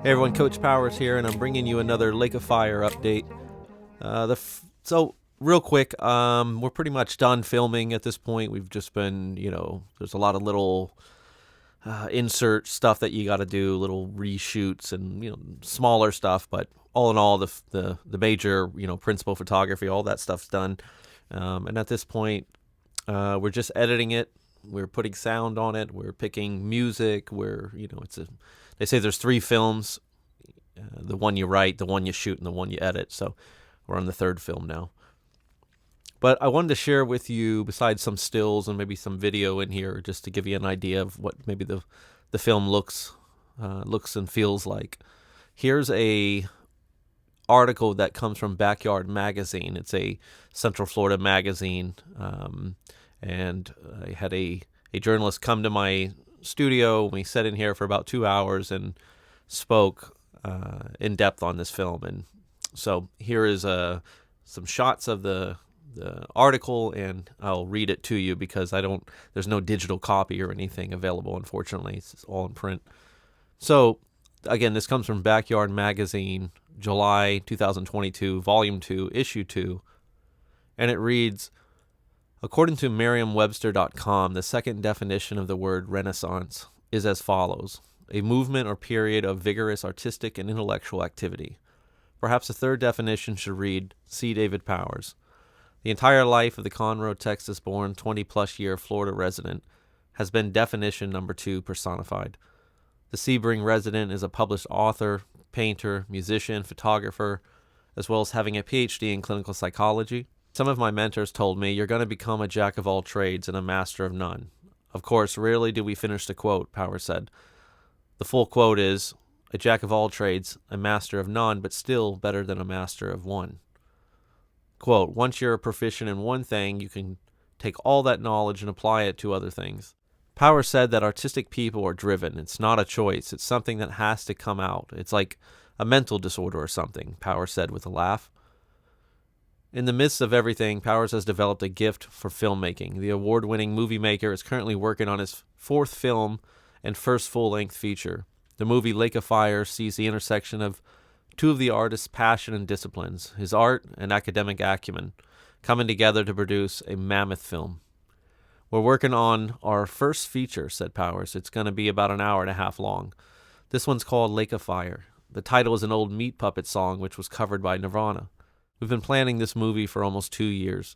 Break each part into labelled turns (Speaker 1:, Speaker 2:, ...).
Speaker 1: Hey everyone, Coach Powers here, and I'm bringing you another Lake of Fire update. So real quick, we're pretty much done filming at this point. We've just been, there's a lot of little insert stuff that you got to do, little reshoots and smaller stuff. But all in all, the major principal photography, all that stuff's done. And at this point, we're just editing it. We're putting sound on it. We're picking music. They say there's 3 films, the one you write, the one you shoot, and the one you edit. So we're on the 3rd film now. But I wanted to share with you, besides some stills and maybe some video in here, just to give you an idea of what maybe the film looks and feels like. Here's a article that comes from Backyard Magazine. It's a Central Florida magazine, and I had a journalist come to my studio. We sat in here for about 2 hours and spoke in depth on this film. And so here is some shots of the article, and I'll read it to you because there's no digital copy or anything available, unfortunately. It's all in print. So again, this comes from Backyard Magazine, July 2022, Volume 2, Issue 2, and it reads, according to Merriam-Webster.com, the second definition of the word Renaissance is as follows: a movement or period of vigorous artistic and intellectual activity. Perhaps a third definition should read, see David Powers. The entire life of the Conroe, Texas-born 20-plus year Florida resident has been definition number 2 personified. The Sebring resident is a published author, painter, musician, photographer, as well as having a PhD in clinical psychology. Some of my mentors told me, you're going to become a jack of all trades and a master of none. Of course, rarely do we finish the quote, Powers said. The full quote is, a jack of all trades, a master of none, but still better than a master of one. Quote, once you're proficient in one thing, you can take all that knowledge and apply it to other things. Powers said that artistic people are driven. It's not a choice. It's something that has to come out. It's like a mental disorder or something, Powers said with a laugh. In the midst of everything, Powers has developed a gift for filmmaking. The award-winning movie maker is currently working on his 4th film and first full-length feature. The movie Lake of Fire sees the intersection of 2 of the artist's passion and disciplines, his art and academic acumen, coming together to produce a mammoth film. We're working on our first feature, said Powers. It's going to be about an hour and a half long. This one's called Lake of Fire. The title is an old Meat Puppet song which was covered by Nirvana. We've been planning this movie for almost 2 years.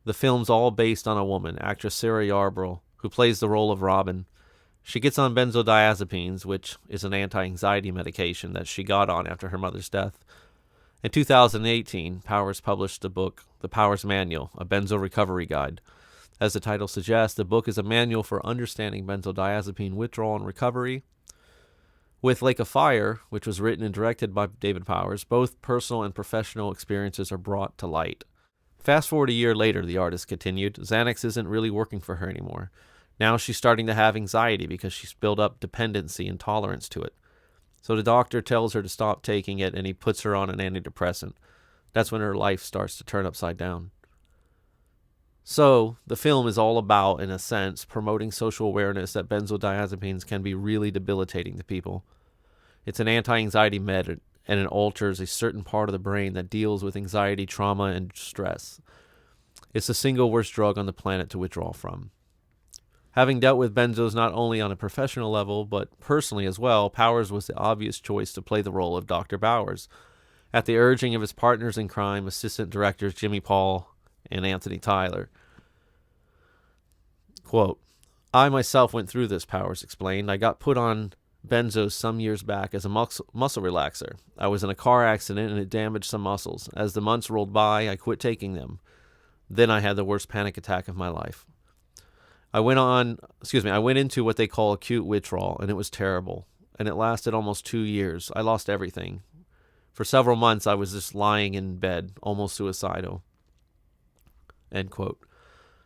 Speaker 1: The film's all based on a woman, actress Sarah Yarbrough, who plays the role of Robin. She gets on benzodiazepines, which is an anti-anxiety medication that she got on after her mother's death. In 2018, Powers published the book, The Powers Manual, a benzo recovery guide. As the title suggests, the book is a manual for understanding benzodiazepine withdrawal and recovery. With Lake of Fire, which was written and directed by David Powers, both personal and professional experiences are brought to light. Fast forward a year later, the artist continued, Xanax isn't really working for her anymore. Now she's starting to have anxiety because she's built up dependency and tolerance to it. So the doctor tells her to stop taking it, and he puts her on an antidepressant. That's when her life starts to turn upside down. So the film is all about, in a sense, promoting social awareness that benzodiazepines can be really debilitating to people. It's an anti-anxiety med, and it alters a certain part of the brain that deals with anxiety, trauma, and stress. It's the single worst drug on the planet to withdraw from. Having dealt with benzos not only on a professional level, but personally as well, Powers was the obvious choice to play the role of Dr. Bowers. At the urging of his partners in crime, assistant directors Jimmy Paul and Anthony Tyler. Quote, I myself went through this, Powers explained. I got put on benzos some years back as a muscle relaxer. I was in a car accident and it damaged some muscles. As the months rolled by, I quit taking them. Then I had the worst panic attack of my life. I went into what they call acute withdrawal, and it was terrible. And it lasted almost 2 years. I lost everything. For several months, I was just lying in bed, almost suicidal. End quote.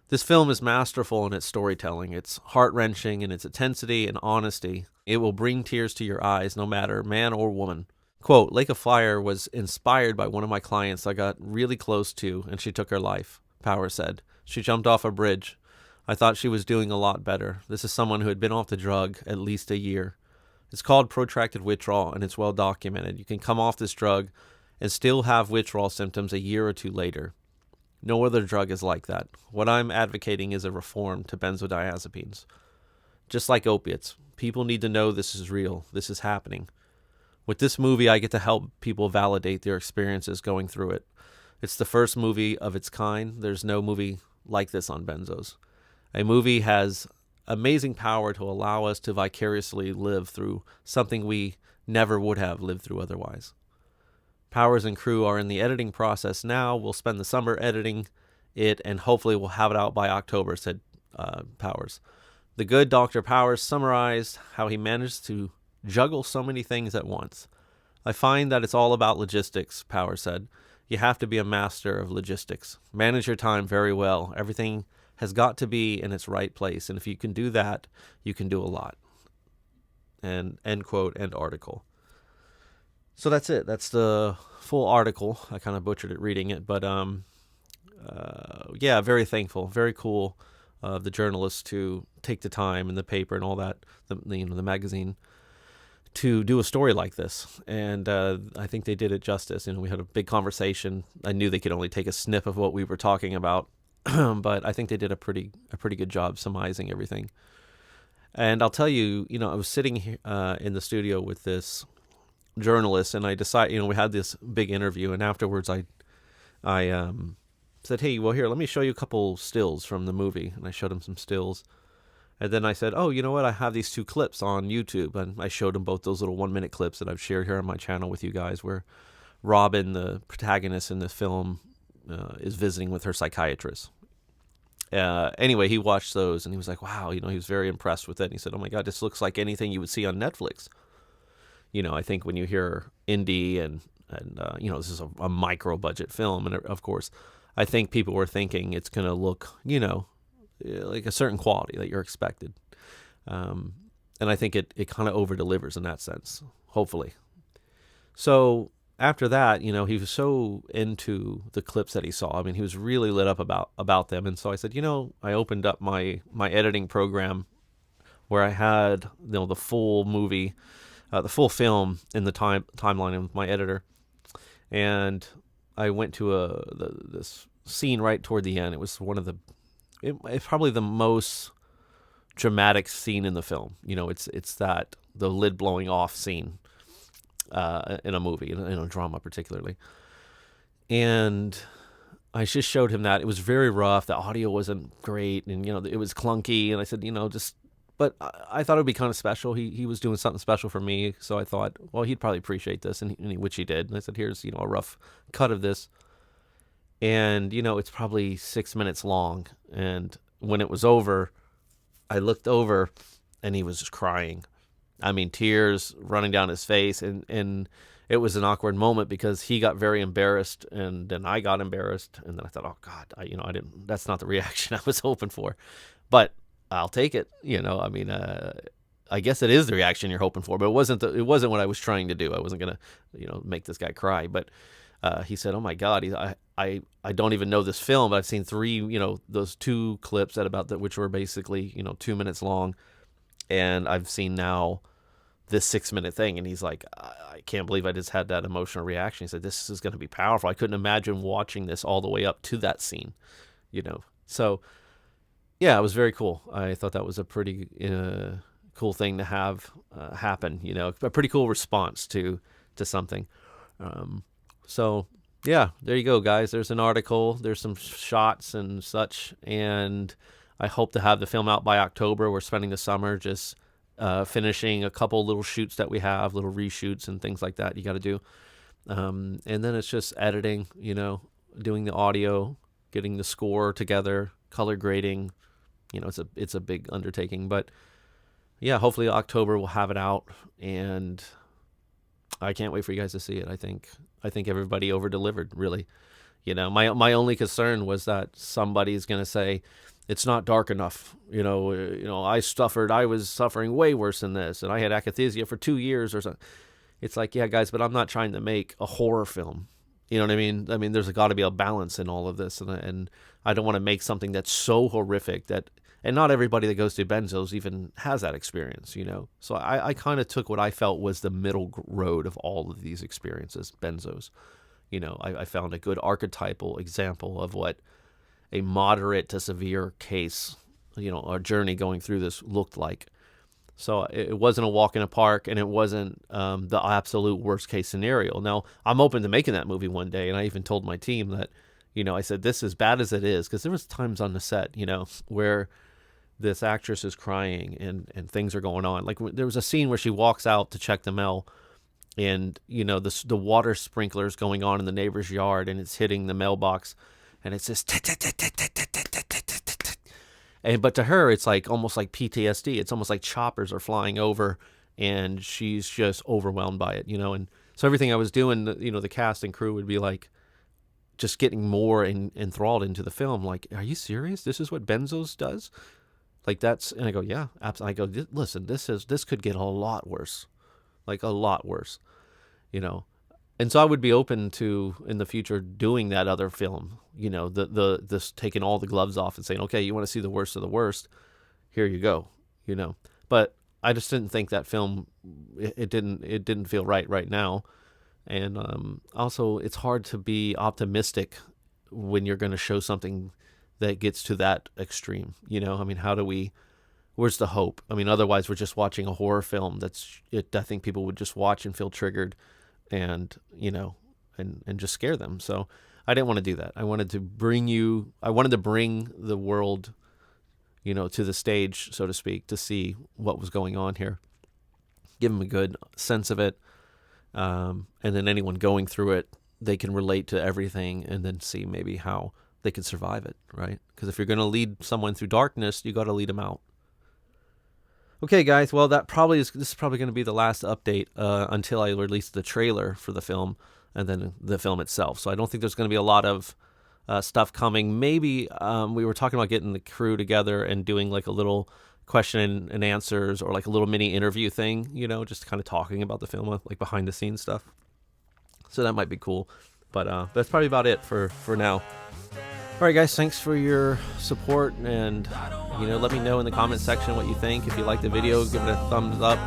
Speaker 1: This film is masterful in its storytelling. It's heart-wrenching in its intensity and honesty. It will bring tears to your eyes, no matter man or woman. Quote, Lake of Fire was inspired by one of my clients I got really close to, and she took her life, Powers said. She jumped off a bridge. I thought she was doing a lot better. This is someone who had been off the drug at least a year. It's called protracted withdrawal, and it's well documented. You can come off this drug and still have withdrawal symptoms a year or two later. No other drug is like that. What I'm advocating is a reform to benzodiazepines. Just like opiates, people need to know this is real. This is happening. With this movie, I get to help people validate their experiences going through it. It's the first movie of its kind. There's no movie like this on benzos. A movie has amazing power to allow us to vicariously live through something we never would have lived through otherwise. Powers and crew are in the editing process now. We'll spend the summer editing it, and hopefully we'll have it out by October, said Powers. The good Dr. Powers summarized how he managed to juggle so many things at once. I find that it's all about logistics, Powers said. You have to be a master of logistics. Manage your time very well. Everything has got to be in its right place, and if you can do that, you can do a lot. And end quote, end article. So that's it. That's the full article. I kind of butchered it reading it, but yeah, very thankful, very cool of the journalists to take the time and the paper and all that, the magazine, to do a story like this. And I think they did it justice. We had a big conversation. I knew they could only take a snip of what we were talking about, but I think they did a pretty good job summarizing everything. And I'll tell you, I was sitting here, in the studio with this journalist, and I decided, we had this big interview, and afterwards I said, hey, well, here, let me show you a couple stills from the movie. And I showed him some stills. And then I said, oh, you know what? I have these 2 clips on YouTube. And I showed him both those little 1-minute clips that I've shared here on my channel with you guys, where Robin, the protagonist in the film, is visiting with her psychiatrist. Anyway, he watched those, and he was like, wow, he was very impressed with it. And he said, oh my God, this looks like anything you would see on Netflix. I think when you hear indie and this is a micro budget film, and of course, I think people were thinking it's going to look, like a certain quality that you're expected. And I think it kind of over delivers in that sense, hopefully. So after that, he was so into the clips that he saw. I mean, he was really lit up about them. And so I said, I opened up my editing program where I had, the full movie, the full film in the timeline with my editor. And I went to this scene right toward the end. It was it's probably the most dramatic scene in the film. It's that the lid blowing off scene in a movie, in a drama particularly. And I just showed him that. It was very rough. The audio wasn't great, and it was clunky. And I said, but I thought it would be kind of special. He was doing something special for me, so I thought, well, he'd probably appreciate this, which he did. And I said, here's a rough cut of this. And, it's probably 6 minutes long. And when it was over, I looked over, and he was just crying. I mean, tears running down his face. And it was an awkward moment because he got very embarrassed, and then I got embarrassed. And then I thought, oh, God, that's not the reaction I was hoping for. But I'll take it. I guess it is the reaction you're hoping for, but it wasn't what I was trying to do. I wasn't going to, make this guy cry. But he said, oh my God, I don't even know this film, but I've seen 3, those 2 clips which were basically, 2 minutes long. And I've seen now this 6-minute thing. And he's like, I can't believe I just had that emotional reaction. He said, this is going to be powerful. I couldn't imagine watching this all the way up to that scene, So yeah, it was very cool. I thought that was a pretty cool thing to have happen, a pretty cool response to something. So yeah, there you go, guys. There's an article. There's some shots and such, and I hope to have the film out by October. We're spending the summer just finishing a couple little shoots that we have, little reshoots and things like that you got to do. And then it's just editing, doing the audio, getting the score together, color grading. It's a big undertaking, but yeah, hopefully October we'll have it out, and I can't wait for you guys to see it. I think everybody over delivered, really. My only concern was that somebody's going to say it's not dark enough. I was suffering way worse than this, and I had akathisia for 2 years or something. It's like, yeah, guys, but I'm not trying to make a horror film. You know what I mean? There's got to be a balance in all of this, and I don't want to make something that's so horrific that And not everybody that goes to Benzo's even has that experience, you know. So I kind of took what I felt was the middle road of all of these experiences, Benzo's. You know, I found a good archetypal example of what a moderate to severe case, you know, our journey going through this looked like. So it wasn't a walk in a park, and it wasn't the absolute worst case scenario. Now, I'm open to making that movie one day, and I even told my team that, you know, I said, this as bad as it is, because there was times on the set, you know, where this actress is crying and things are going on. Like there was a scene where she walks out to check the mail, and, you know, the water sprinklers going on in the neighbor's yard, and it's hitting the mailbox, and it's just and but to her it's like almost like PTSD. It's almost like choppers are flying over, and she's just overwhelmed by it, you know. And so everything I was doing, you know, the cast and crew would be like just getting more enthralled into the film. Like, are you serious? This is what Benzo's does? Like that's, and I go, yeah, absolutely. I go, listen, this could get a lot worse, like a lot worse, you know. And so I would be open to in the future doing that other film, you know, this taking all the gloves off and saying, okay, you want to see the worst of the worst, here you go, you know. But I just didn't think that film, it didn't feel right now. And also it's hard to be optimistic when you're going to show something that gets to that extreme, you know. I mean, where's the hope? I mean, otherwise we're just watching a horror film I think people would just watch and feel triggered, and, you know, and just scare them. So I didn't want to do that. I wanted to bring the world, you know, to the stage, so to speak, to see what was going on here, give them a good sense of it. And then anyone going through it, they can relate to everything, and then see maybe how they can survive it, right? Because if you're going to lead someone through darkness, you got to lead them out. Okay, guys. Well, this is probably going to be the last update until I release the trailer for the film and then the film itself. So I don't think there's going to be a lot of stuff coming. Maybe we were talking about getting the crew together and doing like a little question and answers, or like a little mini interview thing, you know, just kind of talking about the film, like behind the scenes stuff. So that might be cool. But that's probably about it for now. All right, guys, thanks for your support, and, you know, let me know in the comment section what you think. If you like the video, give it a thumbs up,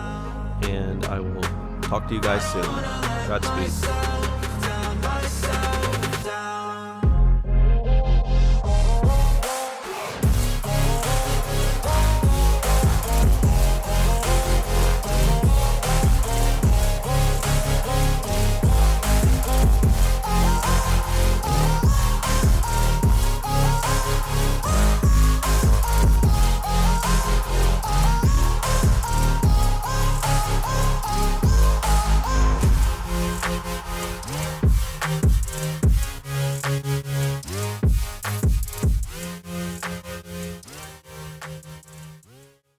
Speaker 1: and I will talk to you guys soon. Godspeed.